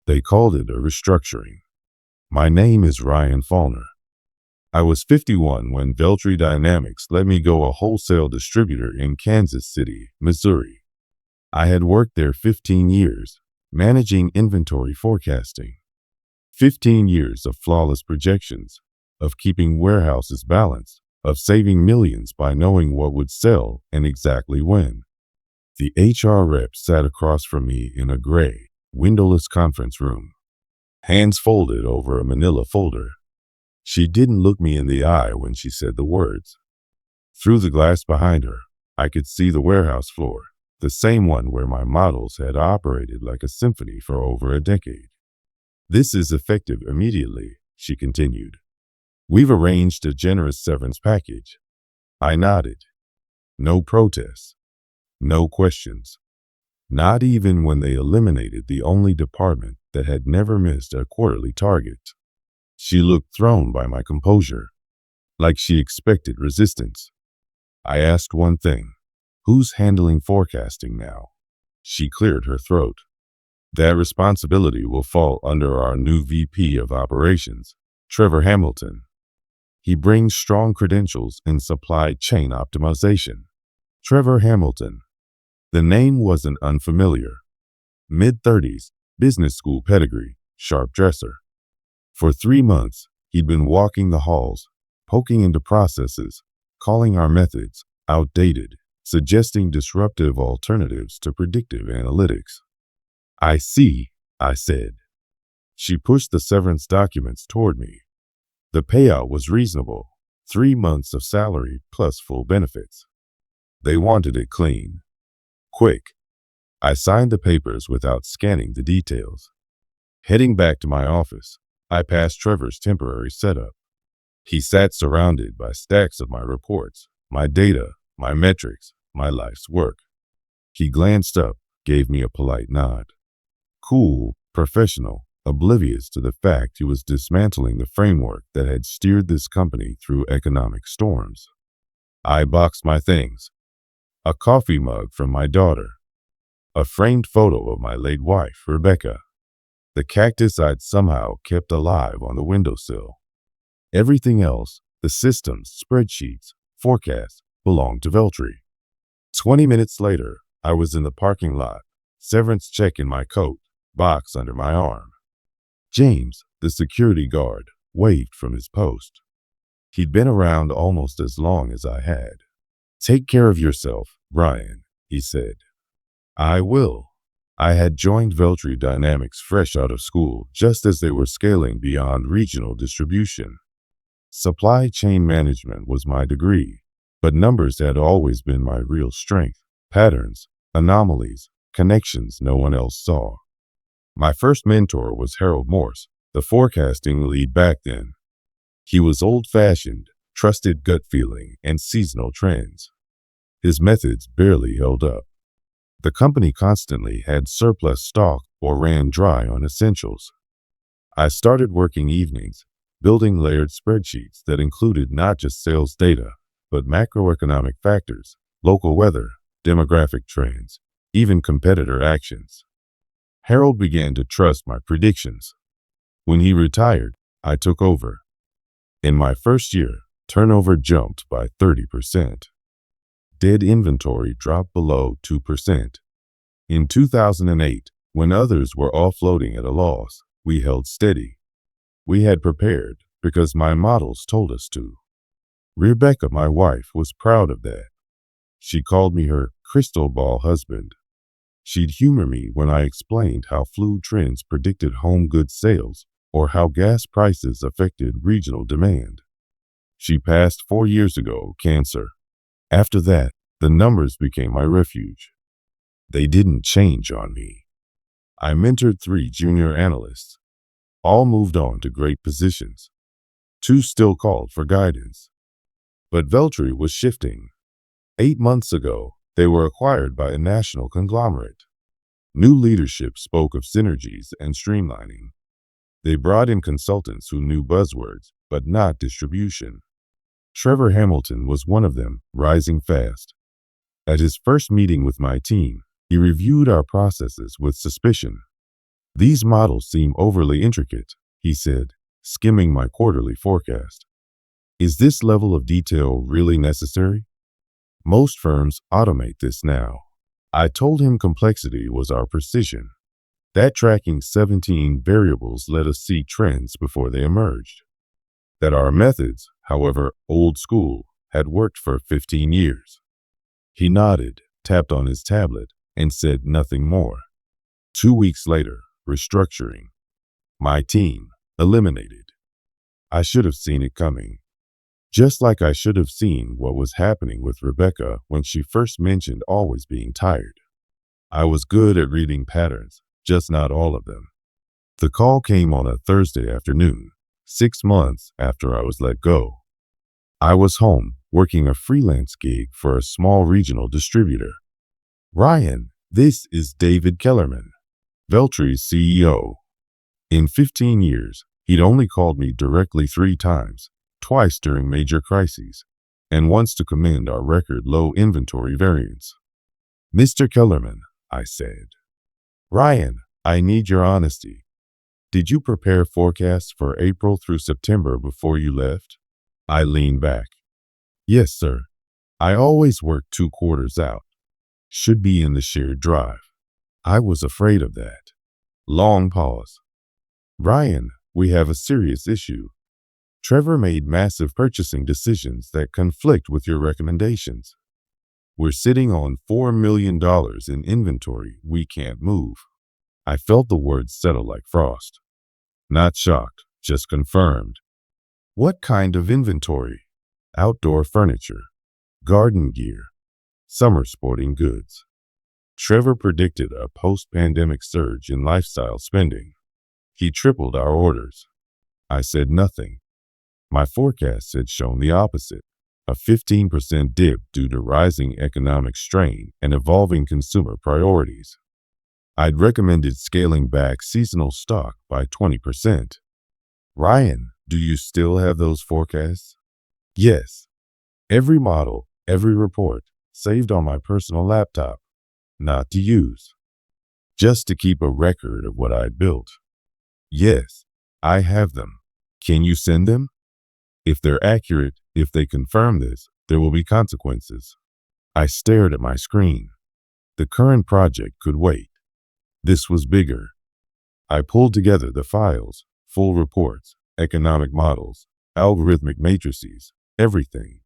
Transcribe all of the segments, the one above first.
They called it a restructuring. My name is Ryan Faulner. I was 51 when Veltri Dynamics let me go, a wholesale distributor in Kansas City, Missouri. I had worked there 15 years, managing inventory forecasting. 15 years of flawless projections, of keeping warehouses balanced, of saving millions by knowing what would sell and exactly when. The HR rep sat across from me in a gray, windowless conference room, hands folded over a manila folder. She didn't look me in the eye when she said the words. Through the glass behind her, I could see the warehouse floor, the same one where my models had operated like a symphony for over a decade. This is effective immediately, she continued. We've arranged a generous severance package. I nodded. No protests. No questions. Not even when they eliminated the only department that had never missed a quarterly target. She looked thrown by my composure, like she expected resistance. I asked one thing. Who's handling forecasting now? She cleared her throat. That responsibility will fall under our new VP of Operations, Trevor Hamilton. He brings strong credentials in supply chain optimization. Trevor Hamilton. The name wasn't unfamiliar. Mid-30s, business school pedigree, sharp dresser. For 3 months, he'd been walking the halls, poking into processes, calling our methods outdated, suggesting disruptive alternatives to predictive analytics. I see, I said. She pushed the severance documents toward me. The payout was reasonable, 3 months of salary plus full benefits. They wanted it clean. Quick. I signed the papers without scanning the details. Heading back to my office, I passed Trevor's temporary setup. He sat surrounded by stacks of my reports, my data, my metrics, my life's work. He glanced up, gave me a polite nod. Cool, professional, oblivious to the fact he was dismantling the framework that had steered this company through economic storms. I boxed my things. A coffee mug from my daughter. A framed photo of my late wife, Rebecca. The cactus I'd somehow kept alive on the windowsill. Everything else, the systems, spreadsheets, forecasts, belonged to Veltri. 20 minutes later, I was in the parking lot, severance check in my coat, box under my arm. James, the security guard, waved from his post. He'd been around almost as long as I had. Take care of yourself, Brian, he said. I will. I had joined Veltri Dynamics fresh out of school just as they were scaling beyond regional distribution. Supply chain management was my degree, but numbers had always been my real strength, patterns, anomalies, connections no one else saw. My first mentor was Harold Morse, the forecasting lead back then. He was old-fashioned, trusted gut feeling and seasonal trends. His methods barely held up. The company constantly had surplus stock or ran dry on essentials. I started working evenings, building layered spreadsheets that included not just sales data, but macroeconomic factors, local weather, demographic trends, even competitor actions. Harold began to trust my predictions. When he retired, I took over. In my first year, turnover jumped by 30%. Dead inventory dropped below 2%. In 2008, when others were offloading at a loss, we held steady. We had prepared because my models told us to. Rebecca, my wife, was proud of that. She called me her crystal ball husband. She'd humor me when I explained how flu trends predicted home goods sales or how gas prices affected regional demand. She passed 4 years ago, cancer. After that, the numbers became my refuge. They didn't change on me. I mentored 3 junior analysts. All moved on to great positions. 2 still called for guidance. But Veltri was shifting. 8 months ago, they were acquired by a national conglomerate. New leadership spoke of synergies and streamlining. They brought in consultants who knew buzzwords, but not distribution. Trevor Hamilton was one of them, rising fast. At his first meeting with my team, he reviewed our processes with suspicion. These models seem overly intricate, he said, skimming my quarterly forecast. Is this level of detail really necessary? Most firms automate this now. I told him complexity was our precision. That tracking 17 variables let us see trends before they emerged. That our methods, however old school, had worked for 15 years. He nodded, tapped on his tablet, and said nothing more. 2 weeks later, restructuring. My team, eliminated. I should have seen it coming. Just like I should have seen what was happening with Rebecca when she first mentioned always being tired. I was good at reading patterns, just not all of them. The call came on a Thursday afternoon, 6 months after I was let go. I was home, working a freelance gig for a small regional distributor. Ryan, this is David Kellerman, Veltry's CEO. In 15 years, he'd only called me directly 3 times, twice during major crises, and once to commend our record low inventory variance. Mr. Kellerman, I said. Ryan, I need your honesty. Did you prepare forecasts for April through September before you left? I leaned back. Yes, sir. I always work 2 quarters out. Should be in the shared drive. I was afraid of that. Long pause. Ryan, we have a serious issue. Trevor made massive purchasing decisions that conflict with your recommendations. We're sitting on $4 million in inventory we can't move. I felt the words settle like frost. Not shocked, just confirmed. What kind of inventory? Outdoor furniture, garden gear, summer sporting goods. Trevor predicted a post-pandemic surge in lifestyle spending. He tripled our orders. I said nothing. My forecasts had shown the opposite, a 15% dip due to rising economic strain and evolving consumer priorities. I'd recommended scaling back seasonal stock by 20%. Ryan, do you still have those forecasts? Yes. Every model, every report, saved on my personal laptop. Not to use. Just to keep a record of what I'd built. Yes, I have them. Can you send them? If they're accurate, if they confirm this, there will be consequences. I stared at my screen. The current project could wait. This was bigger. I pulled together the files, full reports, economic models, algorithmic matrices, everything.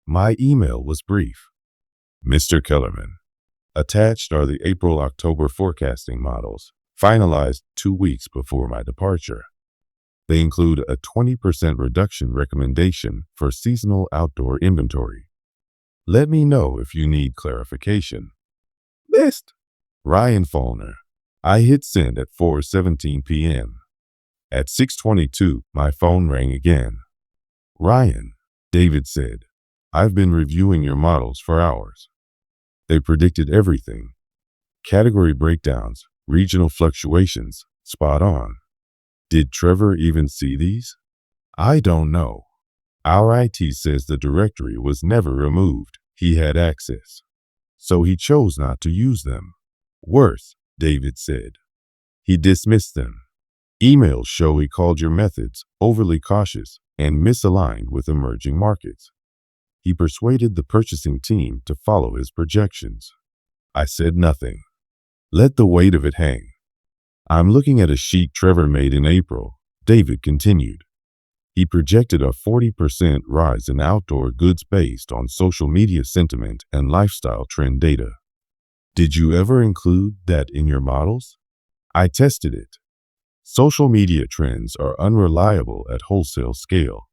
My email was brief. Mr. Kellerman. Attached are the April-October forecasting models, finalized 2 weeks before my departure. They include a 20% reduction recommendation for seasonal outdoor inventory. Let me know if you need clarification. Best. Ryan Fallner. I hit send at 4:17 p.m. At 6:22, my phone rang again. Ryan, David said, I've been reviewing your models for hours. They predicted everything. Category breakdowns, regional fluctuations, spot on. Did Trevor even see these? I don't know. Our IT says the directory was never removed. He had access. So he chose not to use them. Worse, David said. He dismissed them. Emails show he called your methods overly cautious and misaligned with emerging markets. He persuaded the purchasing team to follow his projections. I said nothing. Let the weight of it hang. I'm looking at a sheet Trevor made in April, David continued. He projected a 40% rise in outdoor goods based on social media sentiment and lifestyle trend data. Did you ever include that in your models? I tested it. Social media trends are unreliable at wholesale scale.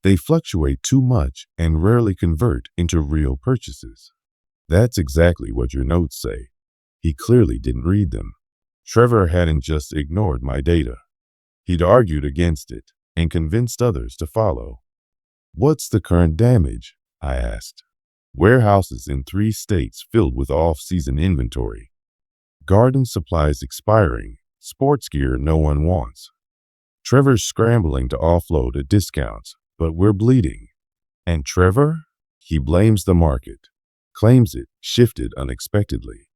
They fluctuate too much and rarely convert into real purchases. That's exactly what your notes say. He clearly didn't read them. Trevor hadn't just ignored my data. He'd argued against it and convinced others to follow. What's the current damage? I asked. Warehouses in 3 states filled with off-season inventory. Garden supplies expiring. Sports gear no one wants. Trevor's scrambling to offload at discounts, but we're bleeding. And Trevor? He blames the market. Claims it shifted unexpectedly.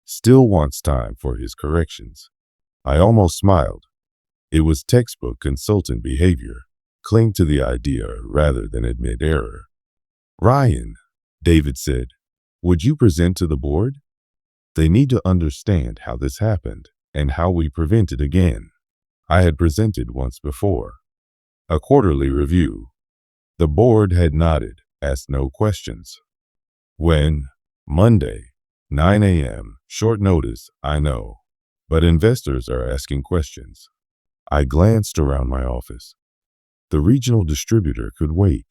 Still wants time for his corrections. I almost smiled. It was textbook consultant behavior. Cling to the idea rather than admit error. Ryan, David said, would you present to the board? They need to understand how this happened and how we prevent it again. I had presented once before. A quarterly review. The board had nodded, asked no questions. When? Monday, 9 a.m., short notice, I know. But investors are asking questions. I glanced around my office. The regional distributor could wait.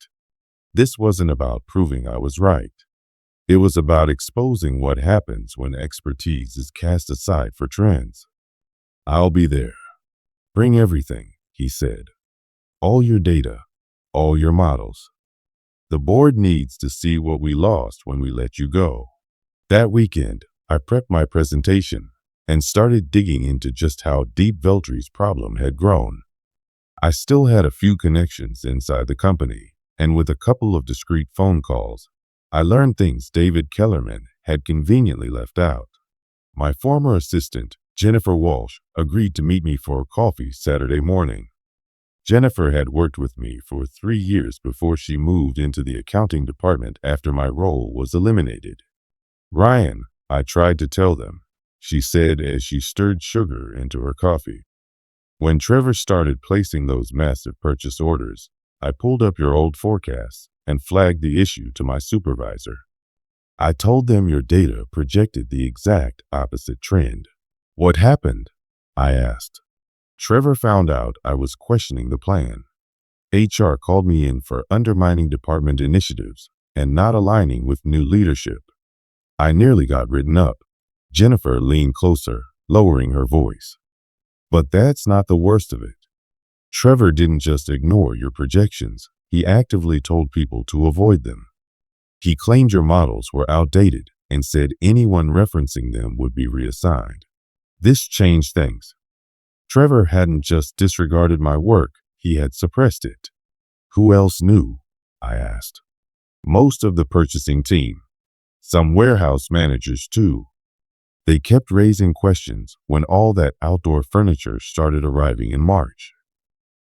This wasn't about proving I was right. It was about exposing what happens when expertise is cast aside for trends. I'll be there. Bring everything, he said. All your data, all your models. The board needs to see what we lost when we let you go. That weekend, I prepped my presentation and started digging into just how deep Veltry's problem had grown. I still had a few connections inside the company, and with a couple of discreet phone calls, I learned things David Kellerman had conveniently left out. My former assistant, Jennifer Walsh, agreed to meet me for coffee Saturday morning. Jennifer had worked with me for 3 years before she moved into the accounting department after my role was eliminated. Ryan, I tried to tell them, she said as she stirred sugar into her coffee. When Trevor started placing those massive purchase orders, I pulled up your old forecasts and flagged the issue to my supervisor. I told them your data projected the exact opposite trend. What happened? I asked. Trevor found out I was questioning the plan. HR called me in for undermining department initiatives and not aligning with new leadership. I nearly got written up. Jennifer leaned closer, lowering her voice. But that's not the worst of it. Trevor didn't just ignore your projections. He actively told people to avoid them. He claimed your models were outdated and said anyone referencing them would be reassigned. This changed things. Trevor hadn't just disregarded my work, he had suppressed it. Who else knew? I asked. Most of the purchasing team. Some warehouse managers too. They kept raising questions when all that outdoor furniture started arriving in March.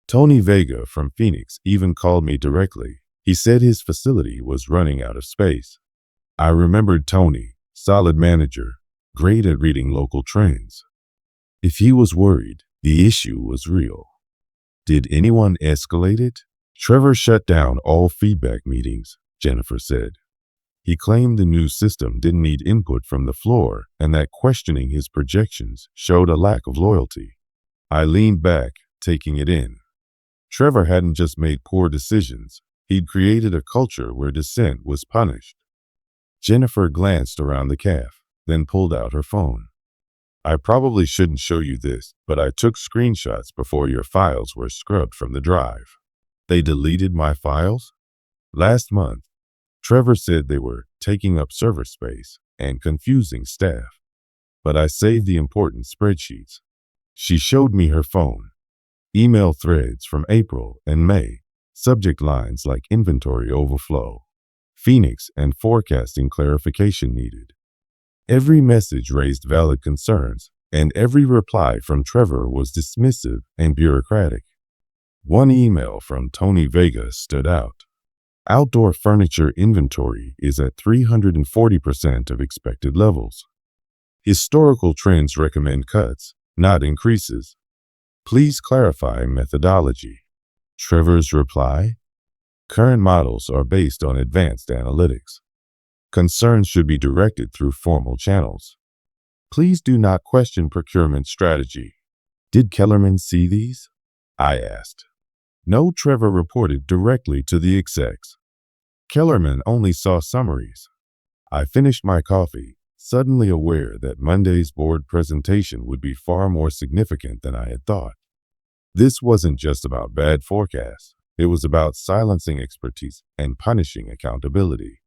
Tony Vega from Phoenix even called me directly. He said his facility was running out of space. I remembered Tony, solid manager, great at reading local trends. If he was worried, the issue was real. Did anyone escalate it? Trevor shut down all feedback meetings, Jennifer said. He claimed the new system didn't need input from the floor and that questioning his projections showed a lack of loyalty. I leaned back, taking it in. Trevor hadn't just made poor decisions. He'd created a culture where dissent was punished. Jennifer glanced around the caf, then pulled out her phone. I probably shouldn't show you this, but I took screenshots before your files were scrubbed from the drive. They deleted my files? Last month, Trevor said they were taking up server space and confusing staff. But I saved the important spreadsheets. She showed me her phone. Email threads from April and May. Subject lines like inventory overflow, Phoenix, and forecasting clarification needed. Every message raised valid concerns, and every reply from Trevor was dismissive and bureaucratic. One email from Tony Vega stood out. Outdoor furniture inventory is at 340% of expected levels. Historical trends recommend cuts, not increases. Please clarify methodology. Trevor's reply? Current models are based on advanced analytics. Concerns should be directed through formal channels. Please do not question procurement strategy. Did Kellerman see these? I asked. No, Trevor reported directly to the execs. Kellerman only saw summaries. I finished my coffee, suddenly aware that Monday's board presentation would be far more significant than I had thought. This wasn't just about bad forecasts. It was about silencing expertise and punishing accountability.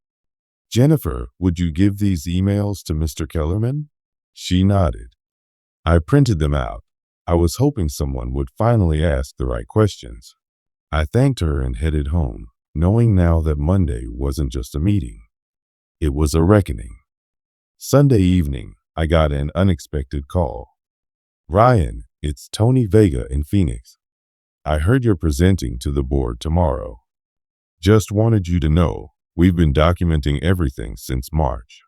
Jennifer, would you give these emails to Mr. Kellerman? She nodded. I printed them out. I was hoping someone would finally ask the right questions. I thanked her and headed home, knowing now that Monday wasn't just a meeting. It was a reckoning. Sunday evening, I got an unexpected call. Ryan, It's Tony Vega in Phoenix. I heard you're presenting to the board tomorrow. Just wanted you to know, we've been documenting everything since March.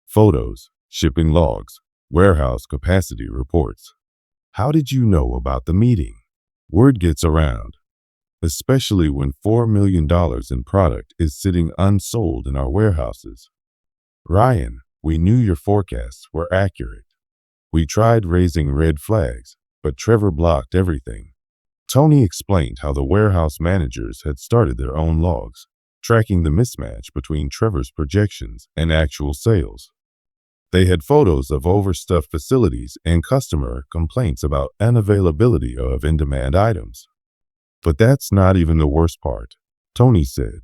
Photos, shipping logs, warehouse capacity reports. How did you know about the meeting? Word gets around, especially when $4 million in product is sitting unsold in our warehouses. Ryan, we knew your forecasts were accurate. We tried raising red flags, but Trevor blocked everything. Tony explained how the warehouse managers had started their own logs, tracking the mismatch between Trevor's projections and actual sales. They had photos of overstuffed facilities and customer complaints about unavailability of in-demand items. But that's not even the worst part, Tony said.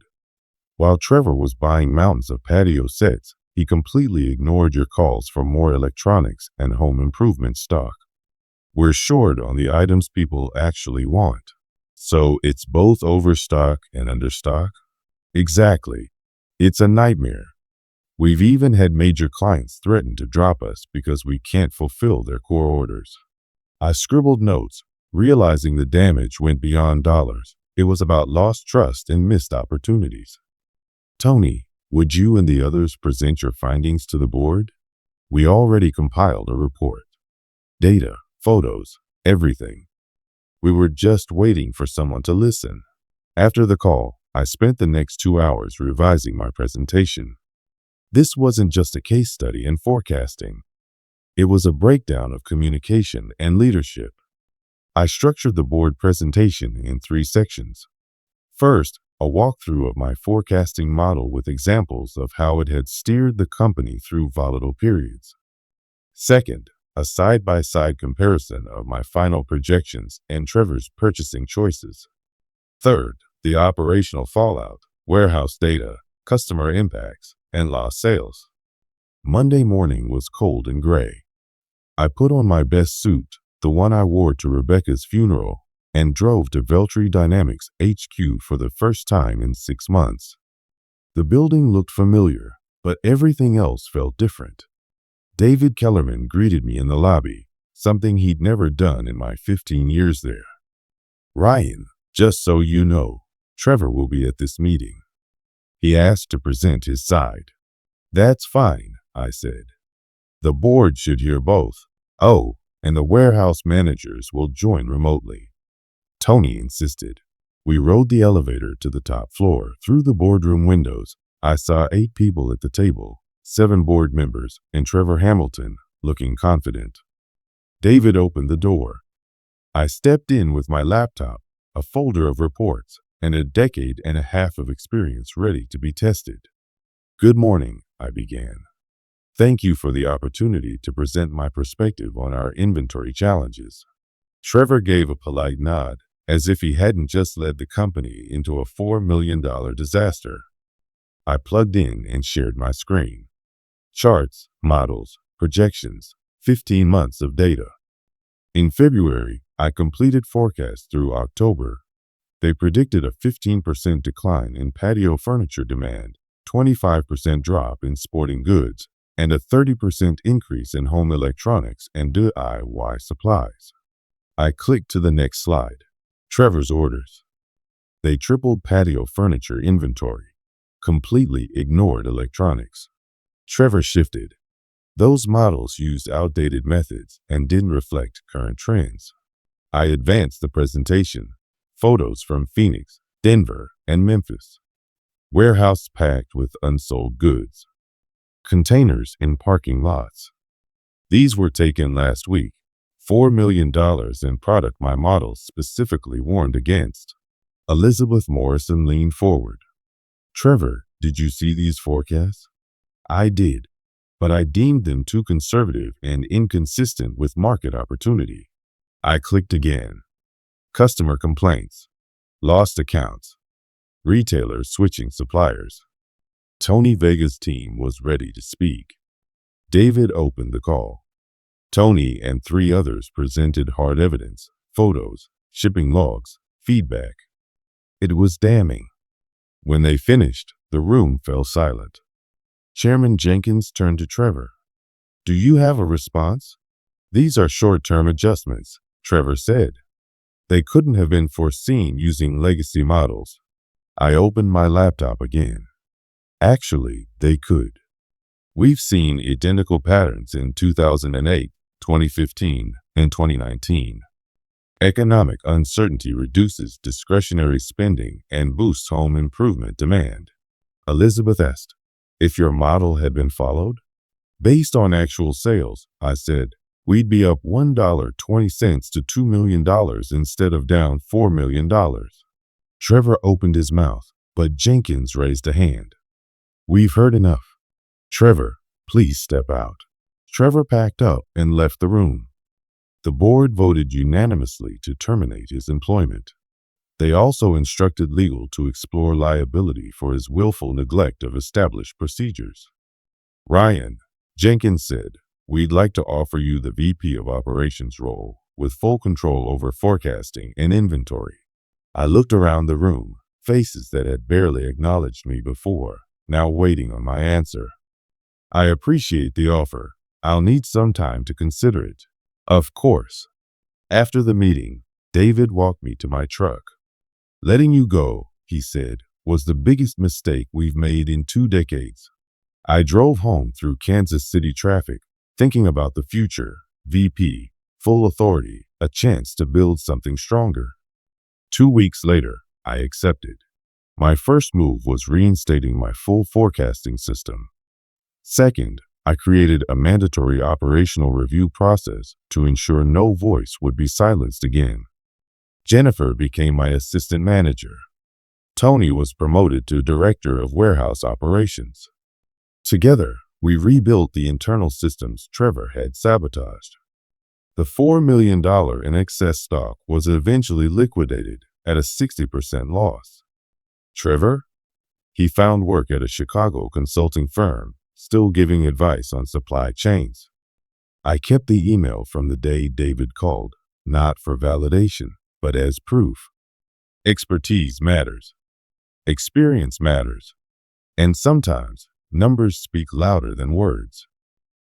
While Trevor was buying mountains of patio sets, he completely ignored your calls for more electronics and home improvement stock. We're short on the items people actually want. So it's both overstock and understock? Exactly. It's a nightmare. We've even had major clients threaten to drop us because we can't fulfill their core orders. I scribbled notes, realizing the damage went beyond dollars. It was about lost trust and missed opportunities. Tony, would you and the others present your findings to the board? We already compiled a report. Data, photos, everything. We were just waiting for someone to listen. After the call, I spent the next 2 hours revising my presentation. This wasn't just a case study in forecasting. It was a breakdown of communication and leadership. I structured the board presentation in 3 sections. First, a walkthrough of my forecasting model with examples of how it had steered the company through volatile periods. Second, a side-by-side comparison of my final projections and Trevor's purchasing choices. Third, the operational fallout, warehouse data, customer impacts, and lost sales. Monday morning was cold and gray. I put on my best suit, the one I wore to Rebecca's funeral, and drove to Veltri Dynamics HQ for the first time in 6 months. The building looked familiar, but everything else felt different. David Kellerman greeted me in the lobby, something he'd never done in my 15 years there. Ryan, just so you know, Trevor will be at this meeting. He asked to present his side. That's fine, I said. The board should hear both. Oh, and the warehouse managers will join remotely. Tony insisted. We rode the elevator to the top floor. Through the boardroom windows, I saw 8 people at the table, 7 board members, and Trevor Hamilton, looking confident. David opened the door. I stepped in with my laptop, a folder of reports, and a decade and a half of experience ready to be tested. Good morning, I began. Thank you for the opportunity to present my perspective on our inventory challenges. Trevor gave a polite nod, as if he hadn't just led the company into a $4 million disaster. I plugged in and shared my screen. Charts, models, projections, 15 months of data. In February, I completed forecasts through October. They predicted a 15% decline in patio furniture demand, 25% drop in sporting goods, and a 30% increase in home electronics and DIY supplies. I clicked to the next slide. Trevor's orders. They tripled patio furniture inventory, completely ignored electronics. Trevor shifted. Those models used outdated methods and didn't reflect current trends. I advanced the presentation. Photos from Phoenix, Denver, and Memphis. Warehouse packed with unsold goods. Containers in parking lots. These were taken last week. $4 million in product my models specifically warned against. Elizabeth Morrison leaned forward. Trevor, did you see these forecasts? I did, but I deemed them too conservative and inconsistent with market opportunity. I clicked again. Customer complaints. Lost accounts. Retailers switching suppliers. Tony Vega's team was ready to speak. David opened the call. Tony and 3 others presented hard evidence, photos, shipping logs, feedback. It was damning. When they finished, the room fell silent. Chairman Jenkins turned to Trevor. Do you have a response? These are short-term adjustments. Trevor said. They couldn't have been foreseen using legacy models. I opened my laptop again. Actually, they could. We've seen identical patterns in 2008, 2015, and 2019. Economic uncertainty reduces discretionary spending and boosts home improvement demand. Elizabeth asked, if your model had been followed? Based on actual sales, I said, we'd be up $1.20 to $2 million instead of down $4 million. Trevor opened his mouth, but Jenkins raised a hand. We've heard enough. Trevor, please step out. Trevor packed up and left the room. The board voted unanimously to terminate his employment. They also instructed legal to explore liability for his willful neglect of established procedures. Ryan, Jenkins said, we'd like to offer you the VP of Operations role with full control over forecasting and inventory. I looked around the room, faces that had barely acknowledged me before, now waiting on my answer. I appreciate the offer. I'll need some time to consider it. Of course. After the meeting, David walked me to my truck. Letting you go, he said, was the biggest mistake we've made in 2 decades. I drove home through Kansas City traffic, thinking about the future, VP, full authority, a chance to build something stronger. 2 weeks later, I accepted. My first move was reinstating my full forecasting system. Second, I created a mandatory operational review process to ensure no voice would be silenced again. Jennifer became my assistant manager. Tony was promoted to director of warehouse operations. Together, we rebuilt the internal systems Trevor had sabotaged. The $4 million in excess stock was eventually liquidated at a 60% loss. Trevor? He found work at a Chicago consulting firm, still giving advice on supply chains. I kept the email from the day David called, not for validation, but as proof. Expertise matters. Experience matters. And sometimes, numbers speak louder than words.